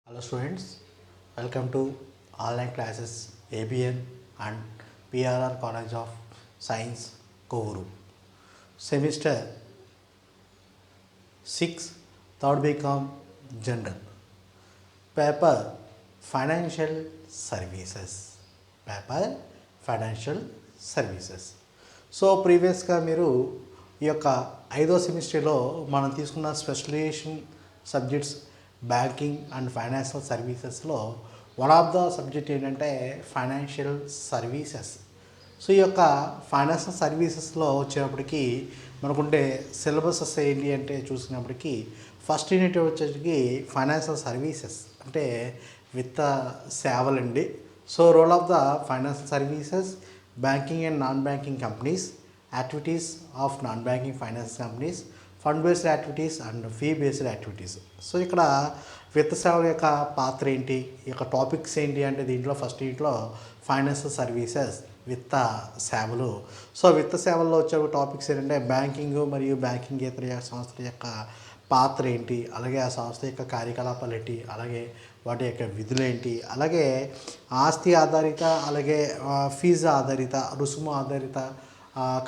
Hello students, welcome to online classes ABN and PRR College of Science Kovuru. Semester 6, third BCom General. Paper Financial Services. Paper Financial Services. So ప్రీవియస్గా మీరు ఈ యొక్క 5వ సెమిస్టర్లో మనం తీసుకున్న specialization subjects banking and financial సర్వీసెస్లో one of the subject ఏంటంటే ఫైనాన్షియల్ సర్వీసెస్. సో ఈ యొక్క ఫైనాన్షియల్ సర్వీసెస్లో వచ్చేటప్పటికి మనకుంటే సిలబసెస్ ఏంటి అంటే చూసినప్పటికీ ఫస్ట్ యూనిట్ వచ్చేటికి ఫైనాన్షియల్ సర్వీసెస్ అంటే విత్త సేవలండి. So role of the financial services, banking and non banking companies, activities of non banking finance companies, fund based activities and fee based activities. So ఇక్కడ విత్త సేవల యొక్క పాత్ర ఏంటి, ఈ యొక్క టాపిక్స్ ఏంటి అంటే దీంట్లో ఫస్ట్ యూనిట్లో ఫైనాన్షియల్ సర్వీసెస్ విత్త సేవలు. సో విత్త సేవల్లో వచ్చే టాపిక్స్ ఏంటంటే బ్యాంకింగ్ మరియు బ్యాంకింగేతర సంస్థల యొక్క పాత్ర ఏంటి, అలాగే ఆ సంస్థ యొక్క కార్యకలాపాలు ఏంటి, అలాగే వాటి యొక్క విధులు ఏంటి, అలాగే ఆస్తి ఆధారిత అలాగే ఫీజు ఆధారిత రుసుము ఆధారిత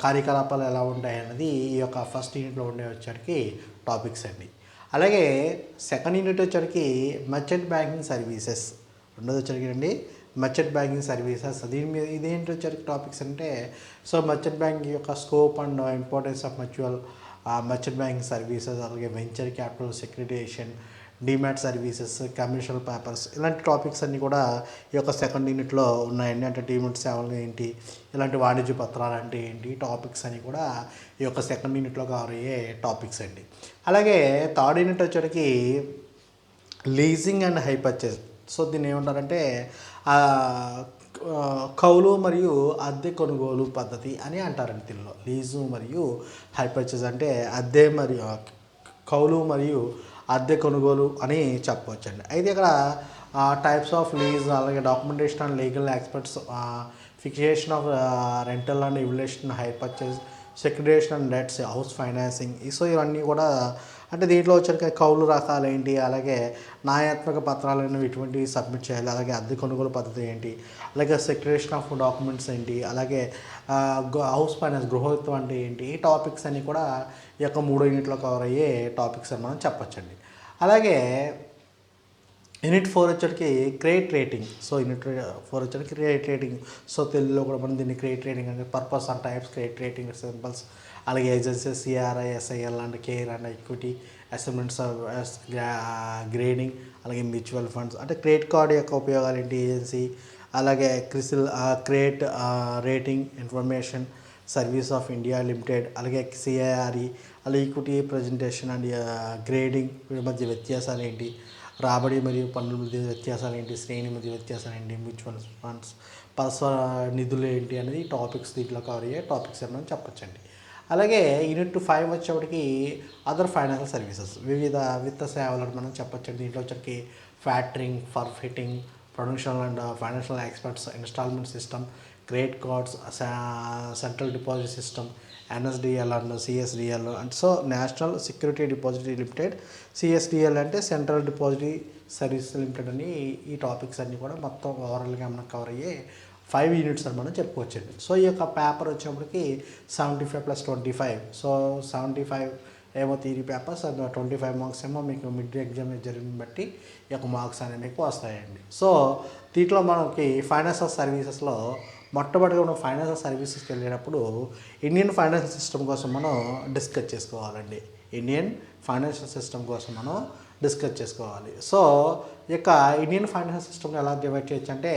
కార్యకలాపాలు ఎలా ఉంటాయి అన్నది ఈ యొక్క ఫస్ట్ యూనిట్లో ఉండే వచ్చరికి టాపిక్స్ అండి. అలాగే సెకండ్ యూనిట్ వచ్చరికి మర్చెంట్ బ్యాంకింగ్ సర్వీసెస్, రెండోది వచ్చరికి అండి మర్చెంట్ బ్యాంకింగ్ సర్వీసెస్. దీని మీద ఇదేంటి వచ్చరికి టాపిక్స్ అంటే సో మర్చెంట్ బ్యాంకింగ్ యొక్క scope and importance of merchant banking services, అలాగే venture capital, securitisation, demat services, commercial papers, ఇలాంటి టాపిక్స్ అన్నీ కూడా ఈ యొక్క సెకండ్ యూనిట్లో ఉన్నాయండి. అంటే డిమాట్ సేవలు ఏంటి, ఇలాంటి వాణిజ్య పత్రాలు అంటే ఏంటి, టాపిక్స్ అని కూడా ఈ యొక్క సెకండ్ యూనిట్లో కవర్ అయ్యే టాపిక్స్ అండి. అలాగే థర్డ్ యూనిట్ వచ్చేటికి leasing and hire purchase. So దీన్ని ఏమంటారంటే కౌలు మరియు అద్దె కొనుగోలు పద్ధతి అని అంటారండి. దీనిలో లీజు మరియు హై పర్చేజ్ అంటే అద్దె మరియు కౌలు మరియు అద్దె కొనుగోలు అని చెప్పవచ్చండి. అయితే ఇక్కడ టైప్స్ ఆఫ్ లీజ్, అలాగే documentation and legal experts, fixation of rental and evaluation, hire purchase, securitisation and debts, house financing. So ఇవన్నీ కూడా అంటే దీంట్లో వచ్చరికి కౌలు రకాలు ఏంటి, అలాగే న్యాయాత్మక పత్రాలను ఎటువంటివి సబ్మిట్ చేయాలి, అలాగే అద్దె కొనుగోలు పద్ధతి ఏంటి, అలాగే సెక్యురేషన్ ఆఫ్ డాక్యుమెంట్స్ ఏంటి, అలాగే హౌస్ ఫైనాన్స్ గృహత్వం అంటే ఏంటి, ఈ టాపిక్స్ అన్నీ కూడా ఈ యొక్క 3 యూనిట్లో కవర్ అయ్యే టాపిక్స్ అని మనం చెప్పచ్చండి. అలాగే యూనిట్ 4 వచ్చేటికి క్రెడిట్ రేటింగ్. సో యూనిట్ 4 వచ్చేటికి క్రెడిట్ రేటింగ్. సో తెలుగులో కూడా మనం దీన్ని క్రెడిట్ రేటింగ్ అంటే purpose and types, credit rating symbols, అలాగే agencies, CRI, SIL and care and equity, assessments, grading, అలాగే మ్యూచువల్ ఫండ్స్. అంటే క్రెడిట్ కార్డు యొక్క ఉపయోగాలు ఏంటి, ఏజెన్సీ, అలాగే credit rating information service of India limited, అలాగే సిఐఆర్ఈ, అలాగే ఈక్విటీ ప్రజెంటేషన్ అండ్ గ్రేడింగ్, వీటి మధ్య వ్యత్యాసాలు ఏంటి, రాబడి మరియు పన్నుల మధ్య వ్యత్యాసాలు ఏంటి, శ్రేణి మధ్య వ్యత్యాసాలు ఏంటి, మ్యూచువల్ ఫండ్స్, పరస్పర నిధులు ఏంటి అనేది టాపిక్స్ దీంట్లో కవర్ అయ్యే టాపిక్స్ అని మనం చెప్పచ్చండి. అలాగే యూనిట్ 5 వచ్చేప్పటికి అదర్ ఫైనాన్షియల్ సర్వీసెస్, వివిధ విత్త సేవలను మనం చెప్పచ్చండి. దీంట్లో వచ్చరికి factoring, forfaiting, production and financial experts, instalment system, credit cards, central deposit system, NSDL and CSDL. అంటే so national security depository limited, CSDL అంటే సెంట్రల్ డిపాజిటరీ సర్వీస్ లిమిటెడ్ అని ఈ టాపిక్స్ అన్నీ కూడా మొత్తం ఓవరాల్గా మనకు కవర్ అయ్యే 5 యూనిట్స్ అని మనం చెప్పుకోవచ్చండి. సో ఈ యొక్క పేపర్ వచ్చేప్పటికి 75 + 25. సో 75 ఏమో థియరీ పేపర్స్, 25 మార్క్స్ ఏమో మీకు మిడ్ ఎగ్జామ్ జరిగిన బట్టి ఈ యొక్క మార్క్స్ అనేవి మీకు వస్తాయండి. సో దీంట్లో మనకి ఫైనాన్షియల్ సర్వీసెస్లో మొట్టమొదటిగా మనం ఫైనాన్షియల్ సర్వీసెస్కి వెళ్ళేటప్పుడు ఇండియన్ ఫైనాన్షియల్ సిస్టమ్ కోసం మనం డిస్కస్ చేసుకోవాలండి. ఇండియన్ ఫైనాన్షియల్ సిస్టమ్ కోసం మనం డిస్కస్ చేసుకోవాలి. సో ఈ యొక్క ఇండియన్ ఫైనాన్షియల్ సిస్టమ్ని ఎలా డివైడ్ చేయొచ్చు అంటే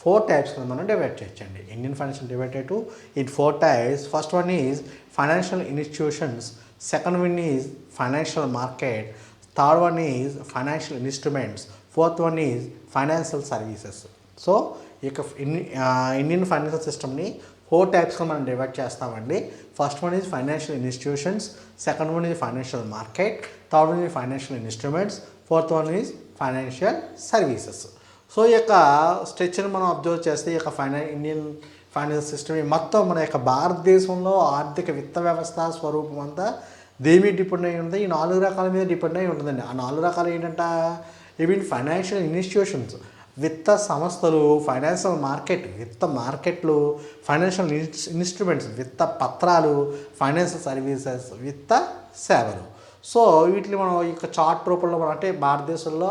4 టైప్స్ మనం డివైడ్ చేయొచ్చండి. Indian financial divided to in 4 types. First one is financial institutions, second one is financial market, third one is financial instruments, fourth one is financial services. So ఈ యొక్క Indian financial సిస్టమ్ని 4 టైప్స్గా మనం divide చేస్తామండి. First one is financial institutions, second one is financial market, third one is financial instruments, fourth one is financial services. So ఈ యొక్క స్ట్రక్చర్ని మనం observe చేస్తే ఈ యొక్క ఇండియన్ ఫైనాన్షియల్ సిస్టమ్ మొత్తం మన యొక్క భారతదేశంలో ఆర్థిక విత్త వ్యవస్థ స్వరూపం అంతా దేని మీద డిపెండ్ అయి ఉంది, ఈ 4 రకాల మీద డిపెండ్ అయి ఉంటుందండి. ఆ 4 రకాలు ఏంటంటే ఈవెన్ ఫైనాన్షియల్ ఇన్స్టిట్యూషన్స్, విత్త సంస్థలు, ఫైనాన్షియల్ మార్కెట్, విత్త మార్కెట్లు, ఫైనాన్షియల్ ఇన్స్ట్రుమెంట్స్, విత్త పత్రాలు, ఫైనాన్షియల్ సర్వీసెస్, విత్త సేవలు. సో వీటిని మనం ఇక చార్ట్ రూపంలో మనం అంటే భారతదేశంలో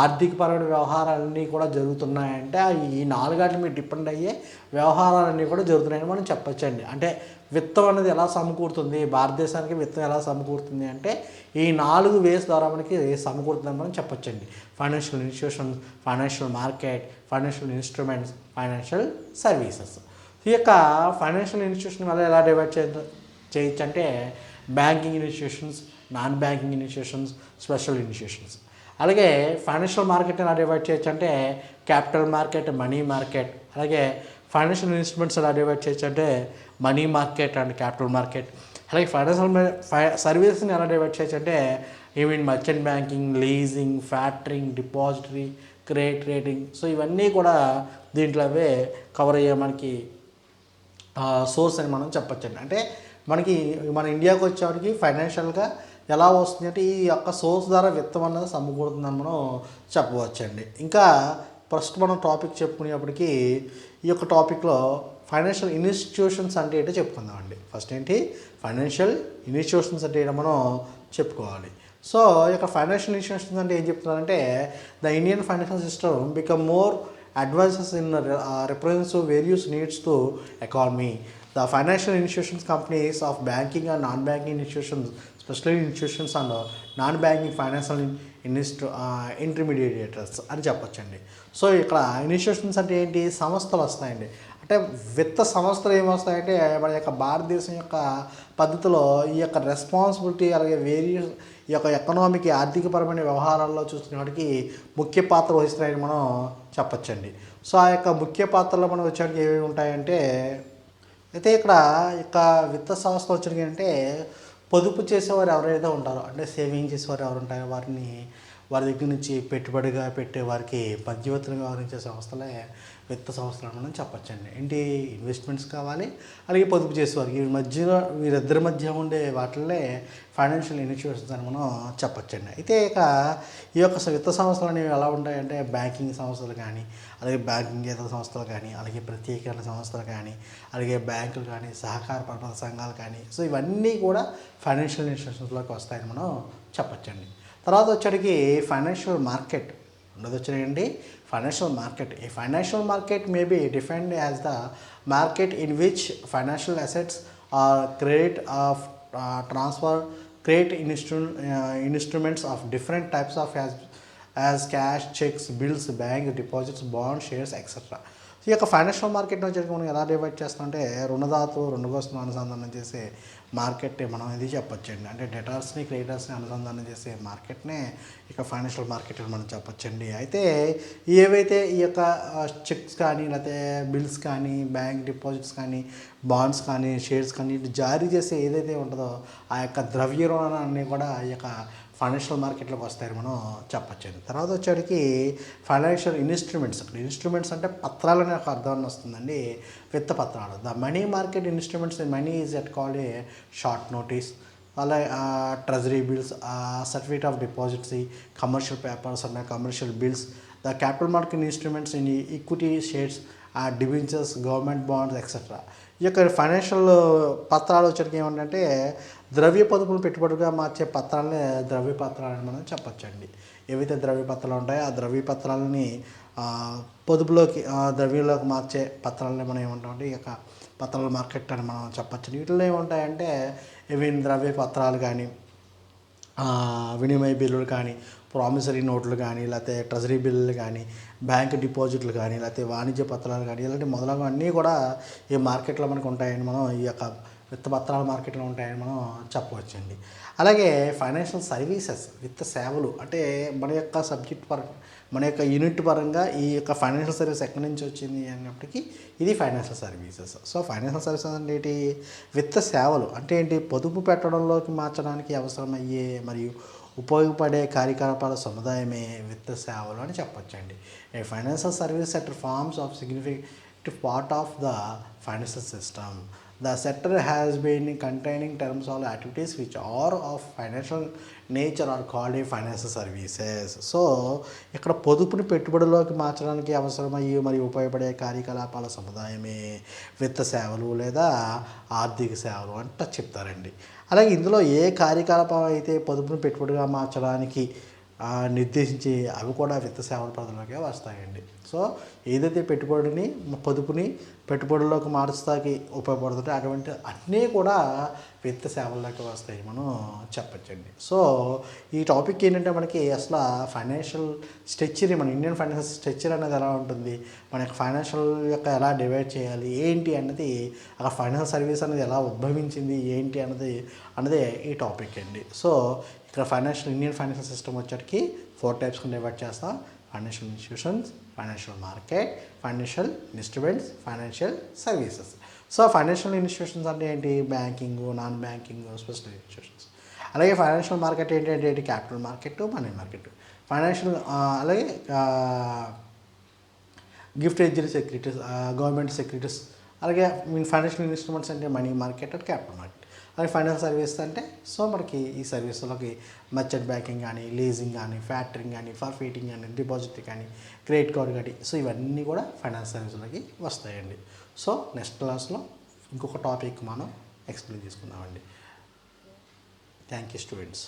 ఆర్థికపరమైన వ్యవహారాలన్నీ కూడా జరుగుతున్నాయంటే ఈ నాలుగాటి మీద డిపెండ్ అయ్యే వ్యవహారాలన్నీ కూడా జరుగుతున్నాయని మనం చెప్పొచ్చండి. అంటే విత్తం అనేది ఎలా సమకూరుతుంది, భారతదేశానికి విత్తం ఎలా సమకూరుతుంది అంటే ఈ 4 వేస్ ద్వారా మనకి సమకూరుతుందని మనం చెప్పొచ్చండి. Financial institutions, financial market, financial instruments, financial services. ఈ యొక్క ఫైనాన్షియల్ ఇన్స్టిట్యూషన్ వల్ల ఎలా డివైడ్ చేయొచ్చు అంటే banking institutions, non banking institutions, special institutions. అలాగే ఫైనాన్షియల్ మార్కెట్ ఎలా డివైడ్ చేయొచ్చు అంటే క్యాపిటల్ మార్కెట్, మనీ మార్కెట్. అలాగే ఫైనాన్షియల్ ఇన్స్ట్రుమెంట్స్ ఎలా డివైడ్ చేయొచ్చు అంటే money market and capital market. అలాగే ఫైనాన్షియల్ సర్వీసెస్ని ఎలా డివైడ్ చేయొచ్చు అంటే even merchant banking, leasing, factoring, depository, credit rating. So ఇవన్నీ కూడా దీంట్లో కవర్ అయ్యే మనకి సోర్స్ అని మనం చెప్పొచ్చండి. అంటే మనకి మన ఇండియాకి వచ్చేవాడికి ఫైనాన్షియల్గా ఎలా వస్తుంది అంటే ఈ యొక్క సోర్స్ ద్వారా విత్తం అన్నది సమకూరుతుందని మనం చెప్పవచ్చండి. ఇంకా ఫస్ట్ మనం టాపిక్ చెప్పుకునేప్పటికీ ఈ యొక్క టాపిక్లో ఫైనాన్షియల్ ఇన్స్టిట్యూషన్స్ అంటే ఏంటో చెప్పుకుందామండి. ఫస్ట్ ఏంటి ఫైనాన్షియల్ ఇన్స్టిట్యూషన్స్ అంటే ఏంటో మనం చెప్పుకోవాలి. సో ఇక ఫైనాన్షియల్ ఇన్స్టిట్యూషన్స్ అంటే ఏం చెప్తున్నారంటే the Indian financial system become more advances in represents various needs to economy. The financial institutions companies of banking and non-banking institutions, especially institutions and non-banking financial ఇంటర్మీడియేటర్స్ అని చెప్పొచ్చండి. సో ఇక్కడ institutions అంటే ఏంటి, సంస్థలు వస్తాయండి. అంటే విత్త సంస్థలు ఏమొస్తాయంటే మన యొక్క భారతదేశం యొక్క పద్ధతిలో ఈ యొక్క రెస్పాన్సిబిలిటీ అలాగే వేరియస్ ఈ యొక్క ఎకనామిక్ ఆర్థికపరమైన వ్యవహారాల్లో చూస్తున్నవాడికి ముఖ్య పాత్ర వహిస్తున్నాయని మనం చెప్పచ్చండి. సో ఆ యొక్క ముఖ్య పాత్రలో మనం వచ్చేటికి ఏమేమి ఉంటాయంటే అయితే ఇక్కడ విత్త సంస్థ వచ్చేటికి అంటే పొదుపు చేసేవారు ఎవరైతే ఉంటారో అంటే సేవింగ్ చేసేవారు ఎవరు ఉంటారో వారి దగ్గర నుంచి పెట్టుబడిగా పెట్టే వారికి మధ్యవర్తులుగా వ్యవహరించే సంస్థలే విత్త సంస్థలు మనం చెప్పచ్చండి. ఏంటి ఇన్వెస్ట్మెంట్స్ కావాలి అలాగే పొదుపు చేసేవారికి వీరిద్దరి మధ్య ఉండే వాటిల్లే ఫైనాన్షియల్ ఇన్స్టిట్యూషన్స్ అని మనం చెప్పచ్చండి. అయితే ఈ యొక్క విత్త సంస్థలు అనేవి ఎలా ఉంటాయంటే బ్యాంకింగ్ సంస్థలు కానీ అలాగే బ్యాంకింగ్ ఇతర సంస్థలు కానీ అలాగే ప్రత్యేకమైన సంస్థలు కానీ అలాగే బ్యాంకులు కానీ సహకార పరపర సంఘాలు కానీ సో ఇవన్నీ కూడా ఫైనాన్షియల్ ఇన్స్టిట్యూషన్స్లోకి వస్తాయని మనం చెప్పచ్చండి. తర్వాత వచ్చేటికి ఫైనాన్షియల్ మార్కెట్ ఉండదు వచ్చేయండి. Financial market, A financial market may be defined as the market in which financial assets or credit of transfer credit instruments of different types of as cash, checks, bills, bank deposits, bond, shares etcetera. ఈ యొక్క financial market వచ్చేసి మనం ఎలా divide చేస్తామంటే రుణదాతలు రుణగ్రస్తులను అనుసంధానం చేసే market మనం ఇది చెప్పొచ్చండి. అంటే డెటార్స్ని క్రెడిటర్స్ని అనుసంధానం చేసే మార్కెట్నే ఇక ఫైనాన్షియల్ మార్కెట్ అని మనం చెప్పొచ్చండి. అయితే ఏవైతే ఈ యొక్క చెక్స్ కానీ లేకపోతే బిల్స్ కానీ బ్యాంక్ డిపాజిట్స్ కానీ బాండ్స్ కానీ షేర్స్ కానీ జారీ చేసే ఏదైతే ఉంటుందో ఆ యొక్క ద్రవ్య రుణాన్ని కూడా ఈ యొక్క ఫైనాన్షియల్ మార్కెట్లోకి వస్తాయని మనం చెప్పచ్చండి. తర్వాత వచ్చేటికి ఫైనాన్షియల్ ఇన్స్ట్రుమెంట్స్ అంటే పత్రాలనే ఒక అర్థాన్ని వస్తుందండి. విత్త పత్రాలు, the money market instruments, money is at called a short notice, అలాగే treasury bills, certificate of deposits, commercial papers and commercial bills, the capital market instruments in equity shares, debentures, government bonds etcetera. ఈ యొక్క financial పత్రాలు వచ్చేటికి ఏమంటే ద్రవ్య పొదుపులు పెట్టుబడిగా మార్చే పత్రాలనే ద్రవ్య పత్రాలని మనం చెప్పచ్చండి. ఏవైతే ద్రవ్య పత్రాలు ఉంటాయో ఆ ద్రవ్య పత్రాలని పొదుపులోకి ద్రవ్యంలోకి మార్చే పత్రాలని మనం ఏమంటామంటే ఈ యొక్క పత్రాల మార్కెట్ అని మనం చెప్పచ్చు. వీటిలో ఏముంటాయంటే ఇవి ద్రవ్య పత్రాలు కానీ వినిమయ బిల్లులు కానీ ప్రామిసరీ నోట్లు కానీ లేకపోతే ట్రెజరీ బిల్లులు కానీ బ్యాంక్ డిపాజిట్లు కానీ లేకపోతే వాణిజ్య పత్రాలు కానీ ఇలాంటి మొదలగు అన్నీ కూడా ఈ మార్కెట్లో మనకు ఉంటాయని మనం ఈ యొక్క విత్త పత్రాల మార్కెట్లో ఉంటాయని మనం చెప్పవచ్చండి. అలాగే ఫైనాన్షియల్ సర్వీసెస్, విత్త సేవలు అంటే మన యొక్క సబ్జెక్ట్ పరంగా మన యొక్క యూనిట్ పరంగా ఈ యొక్క ఫైనాన్షియల్ సర్వీస్ ఎక్కడి నుంచి వచ్చింది అన్నప్పటికీ ఇది financial services. So financial services అంటే ఏంటి, విత్త సేవలు అంటే ఏంటి, పొదుపు పెట్టడంలోకి మార్చడానికి అవసరమయ్యే మరియు ఉపయోగపడే కార్యకలాపాల సముదాయమే విత్త సేవలు అని చెప్పొచ్చండి. A financial service sector forms of significant part of the financial system. The sector has been containing terms all activities which are of financial nature are called a financial services. So ఇక్కడ పొదుపుని పెట్టుబడిలోకి మార్చడానికి అవసరమయ్యే మరియు ఉపయోగపడే కార్యకలాపాల సముదాయమే విత్త సేవలు లేదా ఆర్థిక సేవలు అంట చెప్తారండి. అలాగే ఇందులో ఏ కార్యకలాపం అయితే పొదుపును పెట్టుబడిగా మార్చడానికి నిర్దేశించి అవి కూడా విత్త సేవల పరిధిలోకే వస్తాయండి. సో ఏదైతే పొదుపుని పెట్టుబడుల్లోకి మార్చడానికి ఉపయోగపడుతుంటే అటువంటి అన్నీ కూడా విత్త సేవల్లోకి వస్తాయి మనం చెప్పచ్చండి. సో ఈ టాపిక్ ఏంటంటే మనకి అసలు ఫైనాన్షియల్ స్ట్రక్చర్, మన ఇండియన్ ఫైనాన్షియల్ స్ట్రక్చర్ అనేది ఎలా ఉంటుంది, మన యొక్క ఫైనాన్షియల్ యొక్క ఎలా డివైడ్ చేయాలి ఏంటి అన్నది, అక్కడ ఫైనాన్షియల్ సర్వీస్ అనేది ఎలా ఉద్భవించింది ఏంటి అన్నదే ఈ టాపిక్ అండి. సో ఇక్కడ ఇండియన్ ఫైనాన్షియల్ సిస్టమ్ వచ్చేటికి 4 టైప్స్ కింద డివైడ్ చేస్తాం. Financial institutions, financial market, financial instruments, financial services. So financial institutions అంటే ఏంటి, banking, non banking, special institutions. అలాగే ఫైనాన్షియల్ మార్కెట్ ఏంటి, capital market, money market. Financial అలాగే గిఫ్ట్ ఎడ్జరీ సెక్యూరిటీస్, గవర్నమెంట్ సెక్యూరిటీస్. అలాగే financial instruments అంటే money market and capital market. అలాగే finance service అంటే so మనకి ఈ సర్వీస్లోకి మర్చెంట్ బ్యాంకింగ్ కానీ, లీజింగ్ కానీ, ఫ్యాక్టరింగ్ కానీ, ఫర్ఫీటింగ్ కానీ, డిపాజిట్ కానీ, క్రెడిట్ కార్డ్ కానీ, సో ఇవన్నీ కూడా ఫైనాన్స్ సర్వీస్లోకి వస్తాయండి. సో నెక్స్ట్ క్లాస్లో ఇంకొక టాపిక్ మనం ఎక్స్ప్లెయిన్ చేసుకుందామండి. Thank you students.